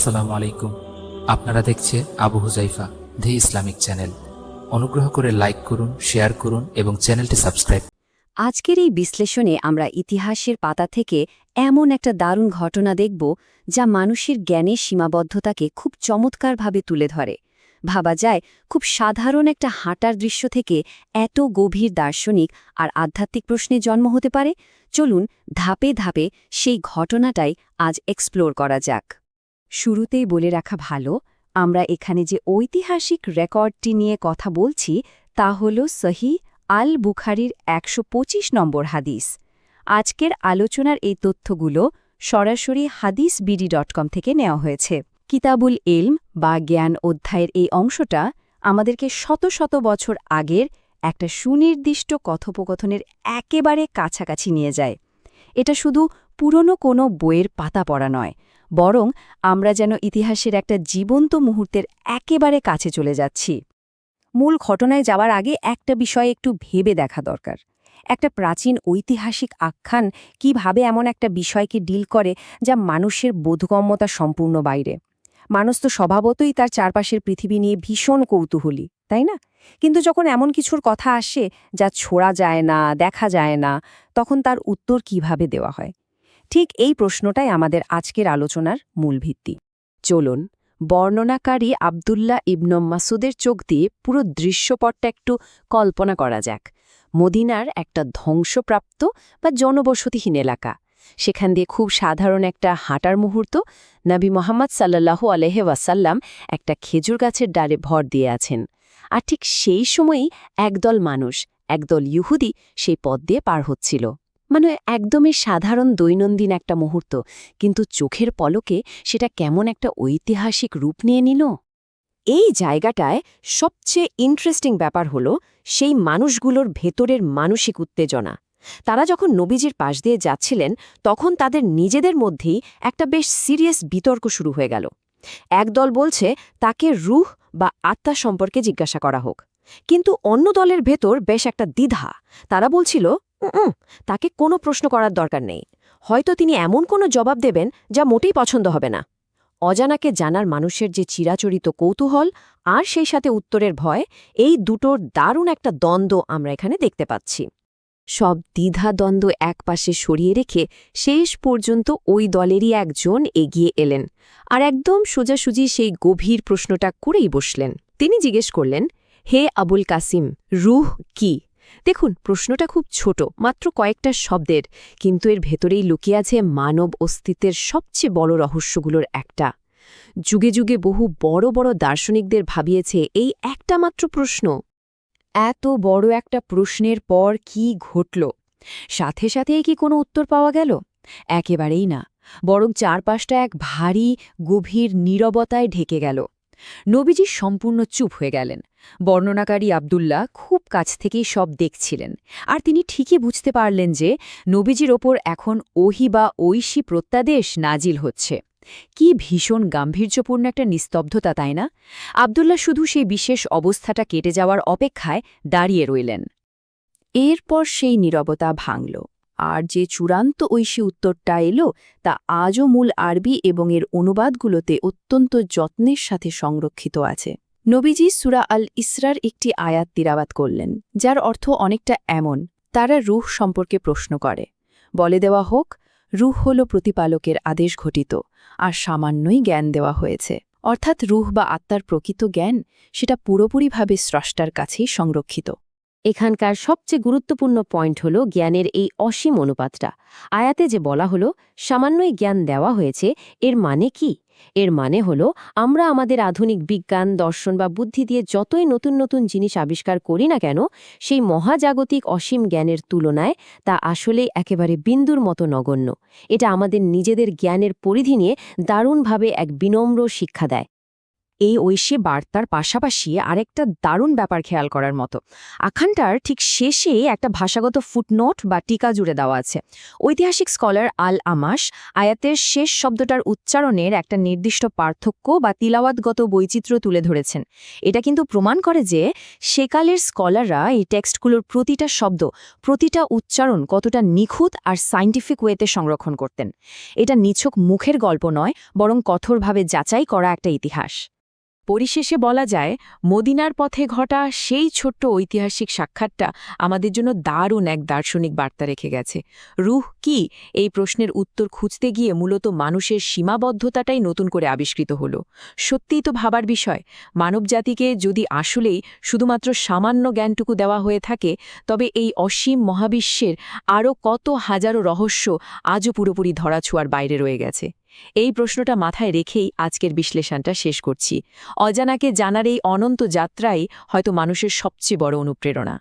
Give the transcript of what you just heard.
আসসালামু আলাইকুম। আপনারা দেখছে আবু হুজাইফা দি ইসলামিক চ্যানেল। অনুগ্রহ করে লাইক করুন, শেয়ার করুন এবং চ্যানেলটি সাবস্ক্রাইব। আজকের এই বিশ্লেষণে আমরা ইতিহাসের পাতা থেকে এমন একটা দারুণ ঘটনা দেখব যা মানুষের জ্ঞানের সীমাবদ্ধতাকে খুব চমৎকারভাবে তুলে ধরে। ভাবা যায় খুব সাধারণ একটা হাঁটার দৃশ্য থেকে এত গভীর দার্শনিক আর আধ্যাত্মিক প্রশ্নের জন্ম হতে পারে। চলুন ধাপে ধাপে সেই ঘটনাটাই আজ এক্সপ্লোর করা যাক। শুরুতেই বলে রাখা ভালো, আমরা এখানে যে ঐতিহাসিক রেকর্ডটি নিয়ে কথা বলছি তা হল সহিহ আল বুখারীর ১২৫ নম্বর হাদিস। আজকের আলোচনার এই তথ্যগুলো সরাসরি hadisbd.com থেকে নেওয়া হয়েছে। কিতাবুল ইলম বা জ্ঞান অধ্যায়ের এই অংশটা আমাদেরকে শত শত বছর আগের একটা সুনির্দিষ্ট কথোপকথনের একেবারে কাছাকাছি নিয়ে যায়। এটা শুধু পুরনো কোনো বইয়ের পাতা পড়া নয়, বরং আমরা যেন ইতিহাসের একটা জীবন্ত মুহূর্তের একেবারে কাছে চলে যাচ্ছি। মূল ঘটনায় যাওয়ার আগে একটা বিষয় একটু ভেবে দেখা দরকার। একটা প্রাচীন ঐতিহাসিক আখ্যান কিভাবে এমন একটা বিষয়কে ডিল করে যা মানুষের বোধগম্যতা সম্পূর্ণ বাইরে। মানুষ তো স্বভাবতই তার চারপাশের পৃথিবী নিয়ে ভীষণ কৌতূহলী, তাই না? কিন্তু যখন এমন কিছুর কথা আসে যা ছোঁয়া যায় না, দেখা যায় না, তখন তার উত্তর কিভাবে দেওয়া হয়? ঠিক এই প্রশ্নটাই আমাদের আজকের আলোচনার মূল ভিত্তি। চলুন বর্ণনাকারী আবদুল্লাহ ইবন মাসুদের চোখ দিয়ে পুরো দৃশ্যপটটা একটু কল্পনা করা যাক। মদিনার একটা ধ্বংসপ্রাপ্ত বা জনবসতিহীন এলাকা, সেখান দিয়ে খুব সাধারণ একটা হাঁটার মুহূর্ত। নবী মোহাম্মদ সাল্লাল্লাহু আলাইহি ওয়াসাল্লাম একটা খেজুর গাছের ডালে ভর দিয়ে আছেন, আর ঠিক সেই সময়ই একদল মানুষ, একদল ইহুদি সেই পথ দিয়ে পার হচ্ছিল। মানে একদমই সাধারণ দৈনন্দিন একটা মুহূর্ত, কিন্তু চোখের পলকে সেটা কেমন একটা ঐতিহাসিক রূপ নিয়ে নিল। এই জায়গাটায় সবচেয়ে ইন্টারেস্টিং ব্যাপার হলো সেই মানুষগুলোর ভেতরের মানসিক উত্তেজনা। তারা যখন নবীজির পাশ দিয়ে যাচ্ছিলেন, তখন তাদের নিজেদের মধ্যেই একটা বেশ সিরিয়াস বিতর্ক শুরু হয়ে গেল। একদল বলছে তাকে রূহ বা আত্মা সম্পর্কে জিজ্ঞাসা করা হোক, কিন্তু অন্য দলের ভেতর বেশ একটা দ্বিধা। তারা বলছিল তাকে কোনো প্রশ্ন করার দরকার নেই, হয়তো তিনি এমন কোনো জবাব দেবেন যা মোটেই পছন্দ হবে না। অজানাকে জানার মানুষের যে চিরাচরিত কৌতূহল আর সেই সাথে উত্তরের ভয়, এই দুটোর দারুণ একটা দ্বন্দ্ব আমরা এখানে দেখতে পাচ্ছি। সব দ্বিধাদ্বন্দ্ব একপাশে সরিয়ে রেখে শেষ পর্যন্ত ওই দলেরই একজন এগিয়ে এলেন আর একদম সোজাসুজি সেই গভীর প্রশ্নটা করেই বসলেন। তিনি জিজ্ঞেস করলেন, হে আবুল কাসিম, রূহ কি? দেখুন, প্রশ্নটা খুব ছোট, মাত্র কয়েকটা শব্দের, কিন্তু এর ভেতরেই লুকিয়ে আছে মানব অস্তিত্বের সবচেয়ে বড় রহস্যগুলোর একটা। যুগে যুগে বহু বড় বড় দার্শনিকদের ভাবিয়েছে এই একটা মাত্র প্রশ্ন। এত বড় একটা প্রশ্নের পর কি ঘটল? সাথে সাথেই কি কোনো উত্তর পাওয়া গেল? একেবারেই না, বরং চারপাশটা এক ভারী গভীর নীরবতায় ঢেকে গেল। নবীজি সম্পূর্ণ চুপ হয়ে গেলেন। বর্ণনাকারী আবদুল্লাহ খুব কাছ থেকেই সব দেখছিলেন, আর তিনি ঠিকই বুঝতে পারলেন যে নবীজির ওপর এখন ওহী বা ঐশী প্রত্যাদেশ নাজিল হচ্ছে। কি ভীষণ গাম্ভীর্যপূর্ণ একটা নিস্তব্ধতা, তাই না? আবদুল্লাহ শুধু সেই বিশেষ অবস্থাটা কেটে যাওয়ার অপেক্ষায় দাঁড়িয়ে রইলেন। এরপর সেই নীরবতা ভাঙল, আর যে চূড়ান্ত ঐশী উত্তরটা এলো তা আজও মূল আরবি এবং এর অনুবাদগুলোতে অত্যন্ত যত্নের সাথে সংরক্ষিত আছে। নবীজি সূরা আল ইসরার একটি আয়াত তিলাওয়াত করলেন, যার অর্থ অনেকটা এমন: তারা রূহ সম্পর্কে প্রশ্ন করে, বলে দেওয়া হোক, রূহ হল প্রতিপালকের আদেশ ঘটিত, আর সামান্যই জ্ঞান দেওয়া হয়েছে। অর্থাৎ রূহ বা আত্মার প্রকৃত জ্ঞান সেটা পুরোপুরিভাবে স্রষ্টার কাছেই সংরক্ষিত। এখানকার সবচেয়ে গুরুত্বপূর্ণ পয়েন্ট হল জ্ঞানের এই অসীম অনুপাতটা। আয়াতে যে বলা হলো সামান্যই জ্ঞান দেওয়া হয়েছে, এর মানে কি? এর মানে হলো আমরা আমাদের আধুনিক বিজ্ঞান, দর্শন বা বুদ্ধি দিয়ে যতই নতুন নতুন জিনিস আবিষ্কার করি না কেন, সেই মহাজাগতিক অসীম জ্ঞানের তুলনায় তা আসলেই একেবারে বিন্দুর মতো নগণ্য। এটা আমাদের নিজেদের জ্ঞানের পরিধি নিয়ে দারুণভাবে এক বিনম্র শিক্ষা দেয়। এই ঐশী বার্তার পাশাপাশি আরেকটা দারুণ ব্যাপার খেয়াল করার মতো। আখ্যানটার ঠিক শেষে একটা ভাষাগত ফুটনোট বা টিকা জুড়ে দেওয়া আছে। ঐতিহাসিক স্কলার আল আমাশ আয়াতের শেষ শব্দটার উচ্চারণের একটা নির্দিষ্ট পার্থক্য বা তিলাওয়াতগত বৈচিত্র্য তুলে ধরেছেন। এটা কিন্তু প্রমাণ করে যে সেকালের স্কলাররা এই টেক্সটগুলোর প্রতিটা শব্দ, প্রতিটা উচ্চারণ কতটা নিখুঁত আর সায়েন্টিফিক ওয়েতে সংরক্ষণ করতেন। এটা নিছক মুখের গল্প নয়, বরং কঠোরভাবে যাচাই করা একটা ইতিহাস। পরিশেষে বলা যায়, মদিনার পথে ঘটা সেই ছোট্ট ঐতিহাসিক সাক্ষাৎটা আমাদের জন্য দারুণ এক দার্শনিক বার্তা রেখে গেছে। রূহ কি, এই প্রশ্নের উত্তর খুঁজতে গিয়ে মূলত মানুষের সীমাবদ্ধতাটাই নতুন করে আবিষ্কৃত হল। সত্যিই তো ভাবার বিষয়, মানবজাতিকে যদি আসলেই শুধুমাত্র সামান্য জ্ঞানটুকু দেওয়া হয়ে থাকে, তবে এই অসীম মহাবিশ্বের আরও কত হাজারো রহস্য আজও পুরোপুরি ধরাছোঁয়ার বাইরে রয়ে গেছে। এই প্রশ্নটা মাথায় রেখেই আজকের বিশ্লেষণটা শেষ করছি। অজানাকে জানার এই অনন্ত যাত্রাই হয়তো মানুষের সবচেয়ে বড় অনুপ্রেরণা।